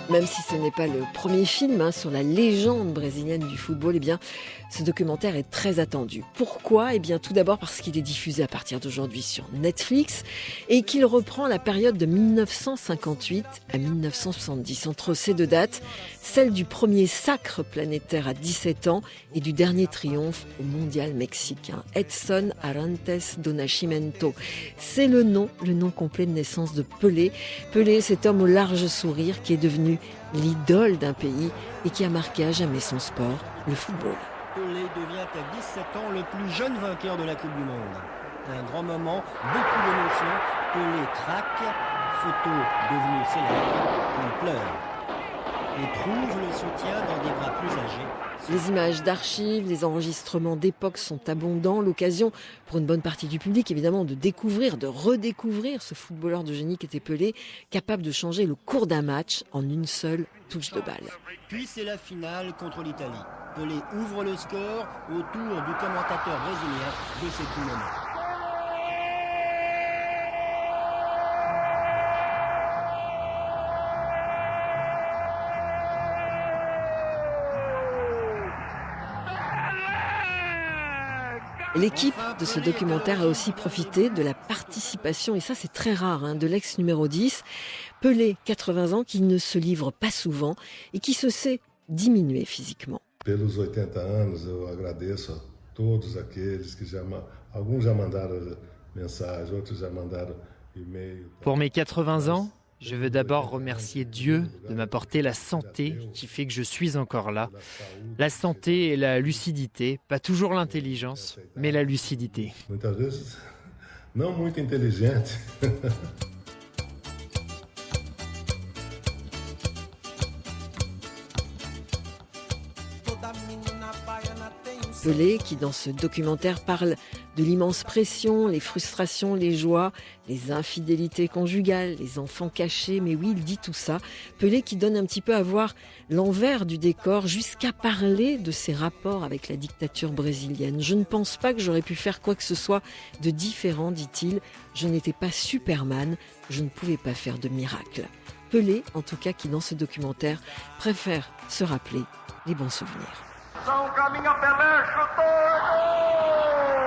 Même si ce n'est pas le premier film sur la légende brésilienne du football, eh bien, ce documentaire est très attendu. Pourquoi ? Eh bien, tout d'abord parce qu'il est diffusé à partir d'aujourd'hui sur Netflix et qu'il reprend la période de 1958 à 1970. Entre ces deux dates, celle du premier sacre planétaire à 17 ans et du dernier triomphe au mondial mexicain. Edson Arantes do Nascimento. C'est le nom complet de naissance de Pelé. Pelé, cet homme au large sourire qui est devenu l'idole d'un pays et qui a marqué à jamais son sport, le football. Pelé devient à 17 ans le plus jeune vainqueur de la Coupe du Monde. Un grand moment, beaucoup d'émotions. Pelé craque, photo devenue célèbre, il pleure et trouve le soutien dans des bras plus âgés. Les images d'archives, les enregistrements d'époque sont abondants. L'occasion pour une bonne partie du public, évidemment, de découvrir, de redécouvrir ce footballeur de génie qu'était Pelé, capable de changer le cours d'un match en une seule touche de balle. Puis c'est la finale contre l'Italie. Pelé ouvre le score autour du commentateur brésilien de ses coups menés. L'équipe de ce documentaire a aussi profité de la participation, et ça c'est très rare, de l'ex numéro 10, Pelé, 80 ans, qui ne se livre pas souvent et qui se sait diminuer physiquement. Pelos 80 anos, eu agradeço a todos aqueles que alguns já mandaram mensagem, outros já mandaram e-mail. Pour mes 80 ans, je veux d'abord remercier Dieu de m'apporter la santé qui fait que je suis encore là. La santé et la lucidité, pas toujours l'intelligence, mais la lucidité. Muitas vezes não muito inteligente. Pelé, qui dans ce documentaire parle de l'immense pression, les frustrations, les joies, les infidélités conjugales, les enfants cachés, mais oui, il dit tout ça. Pelé qui donne un petit peu à voir l'envers du décor, jusqu'à parler de ses rapports avec la dictature brésilienne. Je ne pense pas que j'aurais pu faire quoi que ce soit de différent, dit-il. Je n'étais pas Superman, je ne pouvais pas faire de miracle. Pelé, en tout cas, qui dans ce documentaire préfère se rappeler les bons souvenirs. Caminha Pelé, chutou!